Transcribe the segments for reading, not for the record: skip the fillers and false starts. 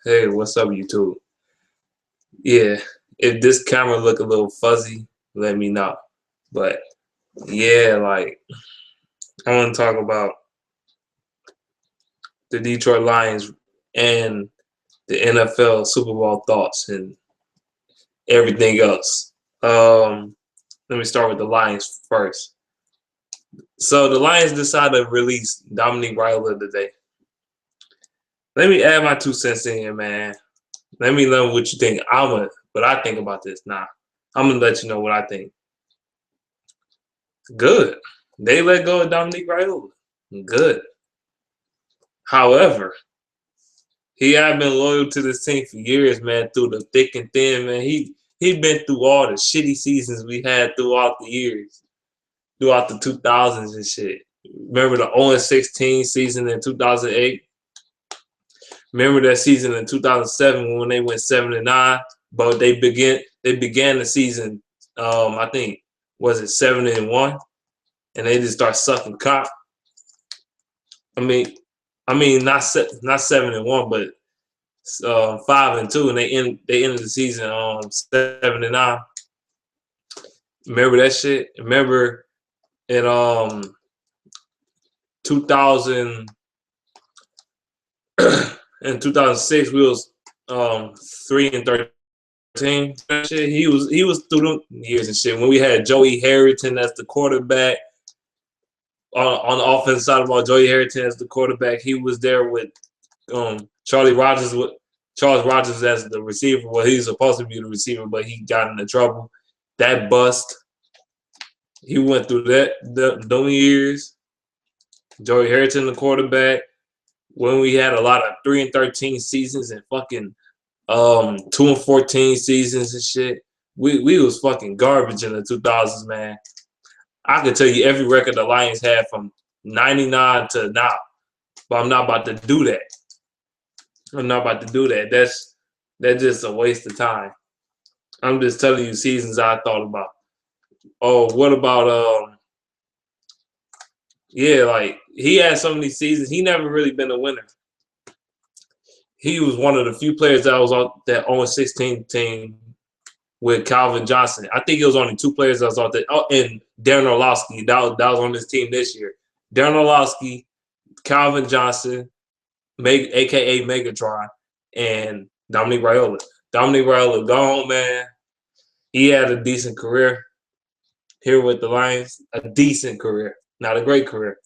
Hey, what's up, YouTube? Yeah, if this camera look a little fuzzy, let me know. But yeah, like I want to talk about the Detroit Lions and the NFL Super Bowl thoughts and everything else. Let me start with the Lions first. So the Lions decided to release Dominique Ryler today. Let me add my 2 cents in here, man. Let me know what you think. What I think about this. Nah, I'm gonna let you know what I think. Good. They let go of Dominique Raiola. Good. However, he had been loyal to this team for years, man, through the thick and thin, man. He been through all the shitty seasons we had throughout the years, throughout the 2000s and shit. Remember the 0-16 season in 2008? Remember that season in 2007 when they went 7-9, but they began the season, I think, was it 7-1, and they just start sucking cock. I mean, not 7-1, but 5-2, and they ended the season 7-9. Remember that shit? Remember in 2000 in 2006 we was 3-13. Shit, he was through them years and shit when we had Joey Harrington as the quarterback. On the offensive side of the ball, Joey Harrington as the quarterback. He was there with Charles Rogers as the receiver. Well, he was supposed to be the receiver, but he got into trouble. That bust. He went through those years. Joey Harrington, the quarterback. When we had a lot of 3-13 seasons and fucking 2-14 seasons and shit, we was fucking garbage in the 2000s, man. I could tell you every record the Lions had from 99 to now, but I'm not about to do that. I'm not about to do that. That's just a waste of time. I'm just telling you seasons I thought about. Oh, what about yeah, like he had some of these seasons. He never really been a winner. He was one of the few players that was on that 0-16 team with Calvin Johnson. I think it was only 2 players that was on that. Oh, and Darren Orlovsky. That was on this team this year. Darren Orlovsky, Calvin Johnson, a.k.a. Megatron, and Dominique Raiola. Dominique Raiola gone, man. He had a decent career here with the Lions. A decent career. Not a great career.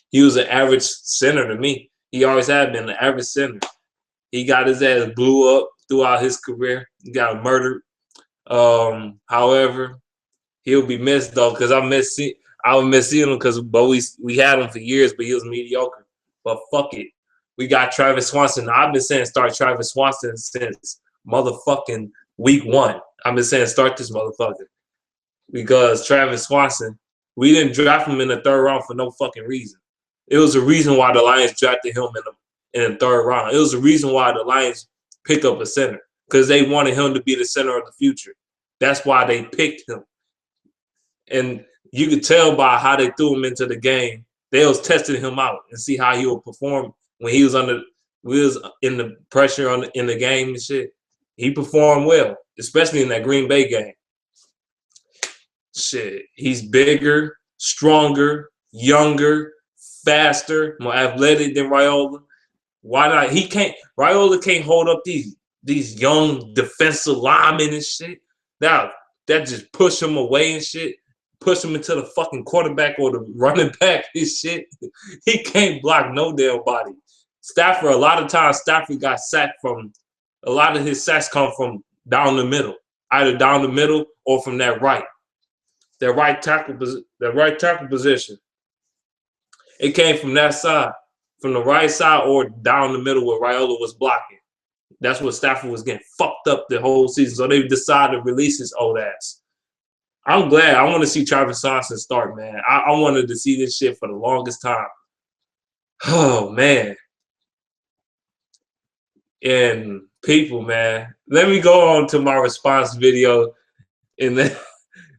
He was an average center to me. He always had been an average center. He got his ass blew up throughout his career. He got murdered. However, he'll be missed though, because I would miss seeing him but we had him for years, but he was mediocre. But fuck it. We got Travis Swanson. I've been saying start Travis Swanson since motherfucking week 1. I've been saying start this motherfucker. Because Travis Swanson, we didn't draft him in the 3rd round for no fucking reason. It was a reason why the Lions drafted him in the 3rd round. It was a reason why the Lions pick up a center, because they wanted him to be the center of the future. That's why they picked him. And you could tell by how they threw him into the game. They was testing him out and see how he would perform when he was in the pressure in the game and shit. He performed well, especially in that Green Bay game. Shit, he's bigger, stronger, younger, faster, more athletic than Raiola. Why not? Raiola can't hold up these young defensive linemen and shit. That just push him away and shit. Push him into the fucking quarterback or the running back and shit. He can't block no damn body. Stafford, a lot of times Stafford got sacked from, a lot of his sacks come from down the middle. Either down the middle or from that right tackle position. It came from that side, from the right side or down the middle where Raiola was blocking. That's what Stafford was getting fucked up the whole season. So they decided to release his old ass. I'm glad. I want to see Travis Swanson start, man. I wanted to see this shit for the longest time. Oh, man. And people, man, let me go on to my response video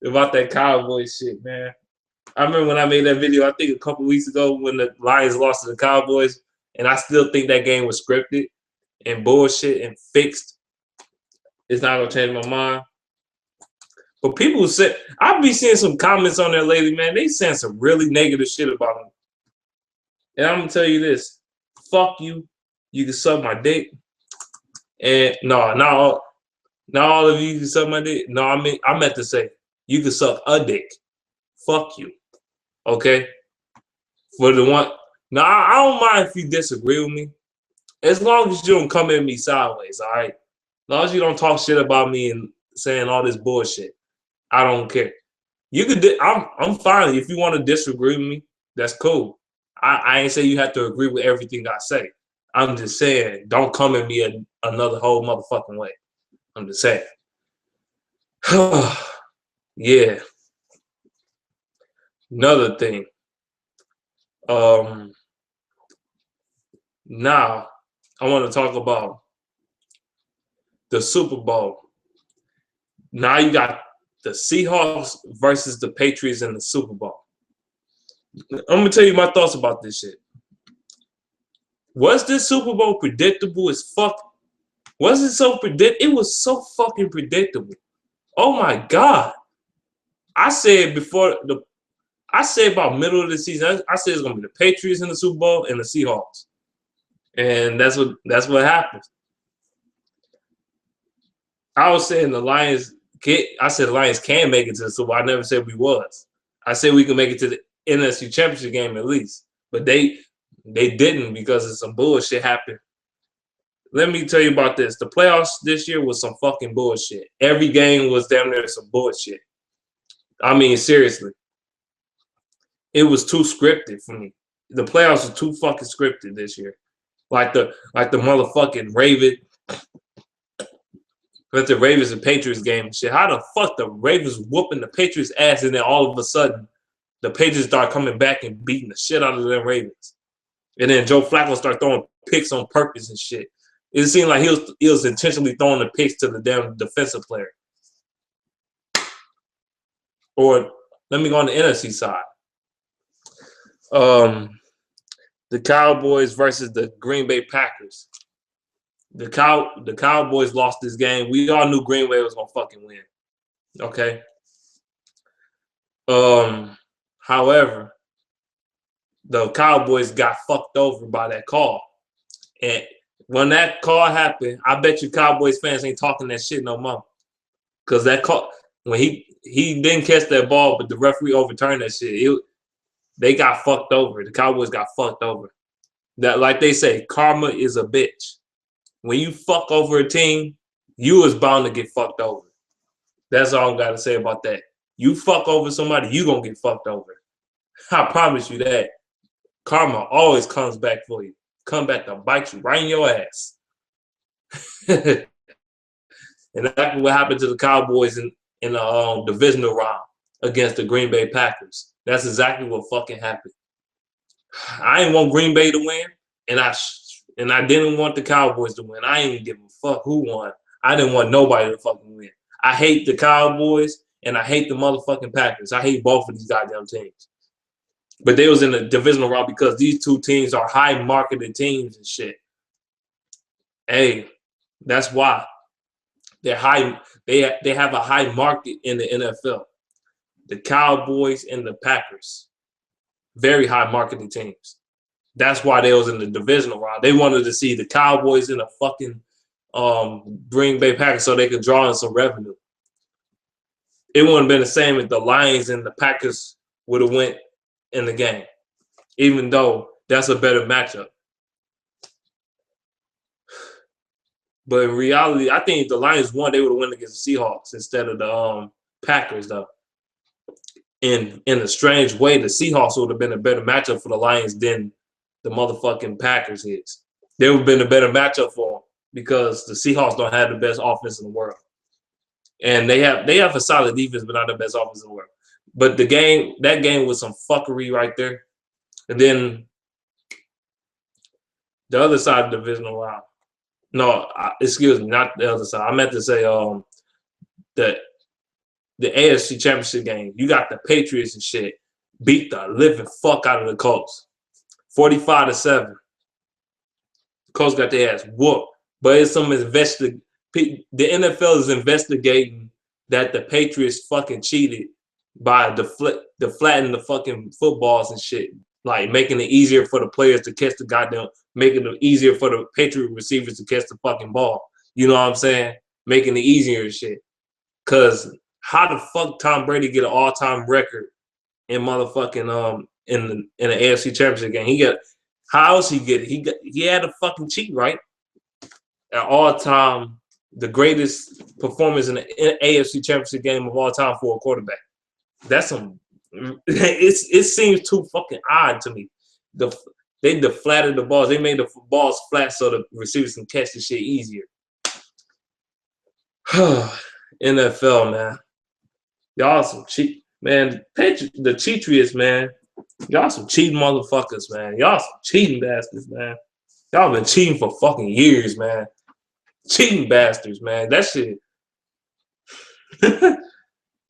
about that Cowboy shit, man. I remember when I made that video, I think a couple weeks ago when the Lions lost to the Cowboys, and I still think that game was scripted. and bullshit and fixed, it's not gonna change my mind. But people say I've been seeing some comments on there lately, man. They saying some really negative shit about me. And I'm gonna tell you this: fuck you. You can suck my dick. And no, not all of you can suck my dick. No, I meant to say you can suck a dick. Fuck you. Okay? For the one. Now I don't mind if you disagree with me. As long as you don't come at me sideways, all right? As long as you don't talk shit about me and saying all this bullshit. I don't care. You could. I'm fine if you want to disagree with me. That's cool. I ain't say you have to agree with everything I say. I'm just saying, don't come at me another whole motherfucking way. I'm just saying. Yeah. Another thing. Now I want to talk about the Super Bowl. Now you got the Seahawks versus the Patriots in the Super Bowl. I'm gonna tell you my thoughts about this shit. Was this Super Bowl predictable as fuck? Was it so It was so fucking predictable. Oh my god! I said about middle of the season. I said it's gonna be the Patriots in the Super Bowl and the Seahawks, and that's what happened. I was saying the Lions. I said the Lions can make it to the Super Bowl. I never said we was. I said we could make it to the NFC Championship game at least, but they didn't because of some bullshit happened. Let me tell you about this. The playoffs this year was some fucking bullshit. Every game was damn near some bullshit. I mean, seriously. It was too scripted for me. The playoffs were too fucking scripted this year. Like the motherfucking the Ravens and Patriots game and shit. How the fuck the Ravens whooping the Patriots ass and then all of a sudden the Patriots start coming back and beating the shit out of them Ravens. And then Joe Flacco start throwing picks on purpose and shit. It seemed like he was intentionally throwing the picks to the damn defensive player. Or let me go on the NFC side. The Cowboys versus the Green Bay Packers. The Cowboys lost this game. We all knew Green Bay was gonna fucking win. Okay. However, the Cowboys got fucked over by that call. And when that call happened, I bet you Cowboys fans ain't talking that shit no more. Cause that call, when he didn't catch that ball, but the referee overturned that shit. They got fucked over. The Cowboys got fucked over. That, like they say, karma is a bitch. When you fuck over a team, you is bound to get fucked over. That's all I got to say about that. You fuck over somebody, you gonna get fucked over. I promise you that. Karma always comes back for you. Come back to bite you right in your ass. And that's what happened to the Cowboys in the divisional round against the Green Bay Packers. That's exactly what fucking happened. I didn't want Green Bay to win, and I didn't want the Cowboys to win. I ain't give a fuck who won. I didn't want nobody to fucking win. I hate the Cowboys, and I hate the motherfucking Packers. I hate both of these goddamn teams. But they was in the divisional round because these two teams are high-marketed teams and shit. Hey, that's why. They're high. They have a high market in the NFL. The Cowboys and the Packers. Very high-marketed teams. That's why they was in the divisional round. They wanted to see the Cowboys in the fucking Green Bay Packers so they could draw in some revenue. It wouldn't have been the same if the Lions and the Packers would have went in the game, even though that's a better matchup. But in reality, I think if the Lions won, they would have won against the Seahawks instead of the Packers, though. In a strange way, the Seahawks would have been a better matchup for the Lions than the motherfucking Packers is. They would have been a better matchup for them because the Seahawks don't have the best offense in the world. And they have a solid defense, but not the best offense in the world. But that game was some fuckery right there. And then the other side of the divisional round. No, excuse me, not the other side. I meant to say the AFC Championship game. You got the Patriots and shit beat the living fuck out of the Colts, 45-7. The Colts got their ass whooped. But it's some the NFL is investigating that the Patriots fucking cheated by deflating the fucking footballs and shit, like making it easier for the players to catch the goddamn, making it easier for the Patriot receivers to catch the fucking ball. You know what I'm saying? Making it easier and shit. Cause how the fuck Tom Brady get an all-time record in motherfucking in the AFC Championship game? He got how else he get it? He had a fucking cheat, right? At all time, the greatest performance in the AFC Championship game of all time for a quarterback. That's some. It seems too fucking odd to me. They deflated the balls. They made the balls flat so the receivers can catch the shit easier. NFL, man. Y'all some cheat, man. The Cheatriots, man. Y'all some cheating motherfuckers, man. Y'all some cheating bastards, man. Y'all been cheating for fucking years, man. Cheating bastards, man. That shit.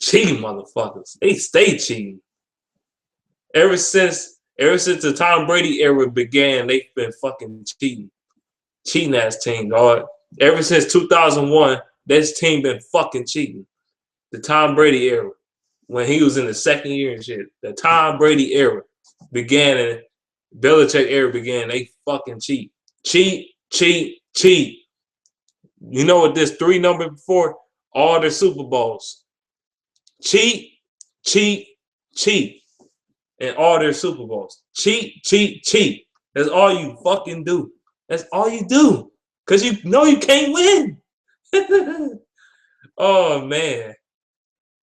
Cheating motherfuckers. They stay cheating. Ever since the Tom Brady era began, they've been fucking cheating. Cheating ass team, dog. Ever since 2001, this team been fucking cheating. The Tom Brady era, when he was in the second year and shit. The Tom Brady era began and Belichick era began. They fucking cheat. Cheat. You know what this 3 number before? All their Super Bowls. Cheat. And all their Super Bowls. Cheat. That's all you fucking do. That's all you do. Because you know you can't win. Oh, man.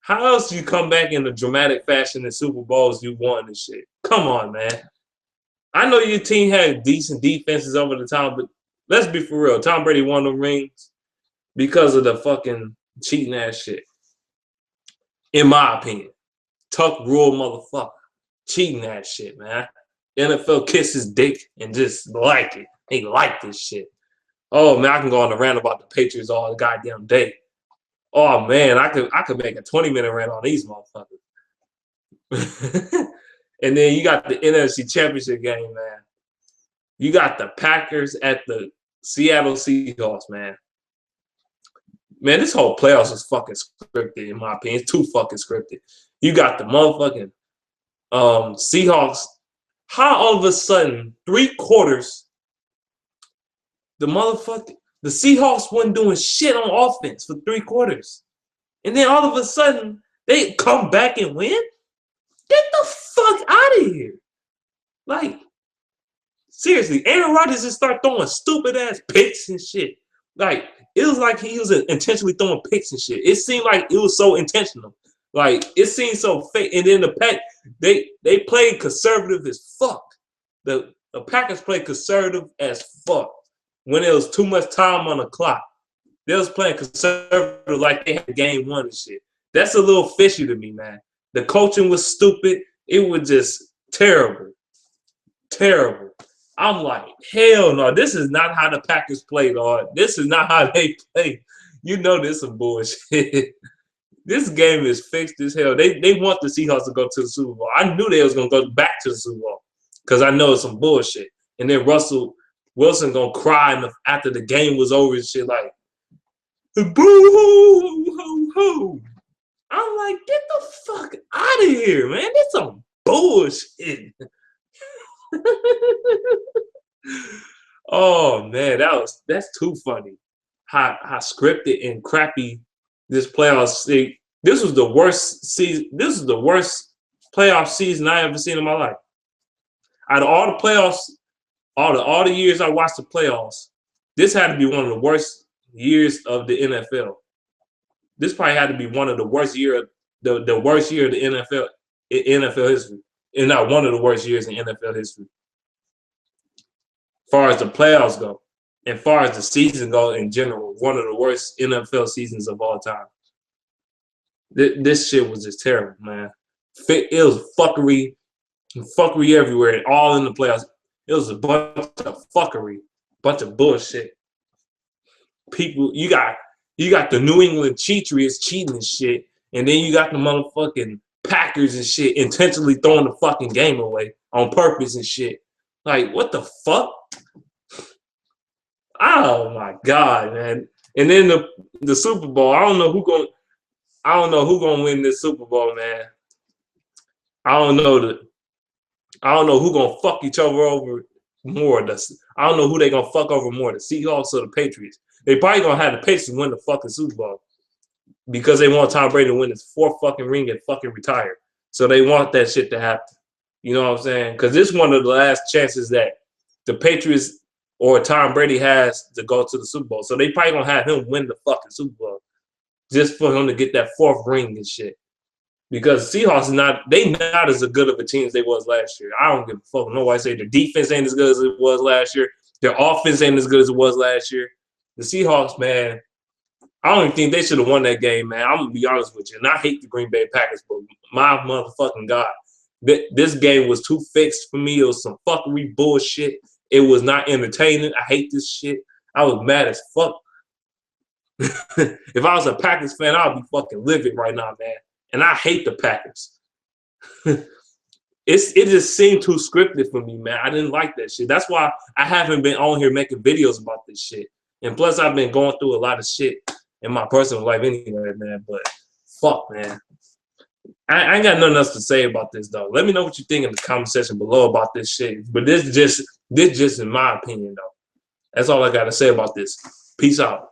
How else do you come back in a dramatic fashion in Super Bowls you won and shit? Come on, man. I know your team had decent defenses over the time, but let's be for real. Tom Brady won the rings because of the fucking cheating ass shit. In my opinion. Tuck rule motherfucker. Cheating ass shit, man. NFL kisses dick and just like it. They like this shit. Oh, man, I can go on a rant about the Patriots all the goddamn day. Oh, man, I could make a 20-minute rant on these motherfuckers. And then you got the NFC Championship game, man. You got the Packers at the Seattle Seahawks, man. Man, this whole playoffs is fucking scripted, in my opinion. It's too fucking scripted. You got the motherfucking Seahawks. How all of a sudden, 3 quarters, the Seahawks wasn't doing shit on offense for 3 quarters. And then all of a sudden, they come back and win? Get the fuck out of here. Like, seriously, Aaron Rodgers just started throwing stupid-ass picks and shit. Like, it was like he was intentionally throwing picks and shit. It seemed like it was so intentional. Like, it seemed so fake. And then the Pack, they played conservative as fuck. The Packers played conservative as fuck when there was too much time on the clock. They was playing conservative like they had game 1 and shit. That's a little fishy to me, man. The coaching was stupid. It was just terrible. Terrible. I'm like, hell no. This is not how the Packers play, dog. This is not how they play. You know this is some bullshit. This game is fixed as hell. They want the Seahawks to go to the Super Bowl. I knew they was going to go back to the Super Bowl because I know it's some bullshit. And then Russell Wilson going to cry after the game was over and shit like, boo-hoo-hoo-hoo. I'm like, get the fuck out of here, man. That's some bullshit. Oh, man, that's too funny. How scripted and crappy this playoff. This was the worst season. This is the worst playoff season I ever seen in my life. Out of all the playoffs, all the years I watched the playoffs, this had to be one of the worst years of the NFL. This probably had to be one of the worst year, the worst year of the NFL history, and not one of the worst years in NFL history. As far as the playoffs go, and far as the season go in general, one of the worst NFL seasons of all time. This shit was just terrible, man. It was fuckery everywhere, and all in the playoffs. It was a bunch of fuckery, bunch of bullshit. People, you got the New England Cheatriots cheating and shit, and then you got the motherfucking Packers and shit intentionally throwing the fucking game away on purpose and shit. Like, what the fuck? Oh my God, man! And then the Super Bowl. I don't know who gonna win this Super Bowl, man. I don't know the. I don't know who gonna fuck each other over more. I don't know who they gonna fuck over more, the Seahawks or the Patriots. They probably gonna have the Patriots win the fucking Super Bowl because they want Tom Brady to win his fourth fucking ring and fucking retire. So they want that shit to happen. You know what I'm saying? Because this is one of the last chances that the Patriots or Tom Brady has to go to the Super Bowl. So they probably gonna have him win the fucking Super Bowl just for him to get that fourth ring and shit. Because Seahawks is not as good of a team as they was last year. I don't give a fuck. Nobody say their defense ain't as good as it was last year. Their offense ain't as good as it was last year. The Seahawks, man, I don't even think they should have won that game, man. I'm gonna be honest with you. And I hate the Green Bay Packers, but my motherfucking God. This game was too fixed for me. It was some fuckery bullshit. It was not entertaining. I hate this shit. I was mad as fuck. If I was a Packers fan, I'd be fucking livid right now, man. And I hate the Packers. It just seemed too scripted for me, man. I didn't like that shit. That's why I haven't been on here making videos about this shit. And plus, I've been going through a lot of shit in my personal life anyway, man. But fuck, man. I ain't got nothing else to say about this, though. Let me know what you think in the comment section below about this shit. But this just in my opinion, though. That's all I got to say about this. Peace out.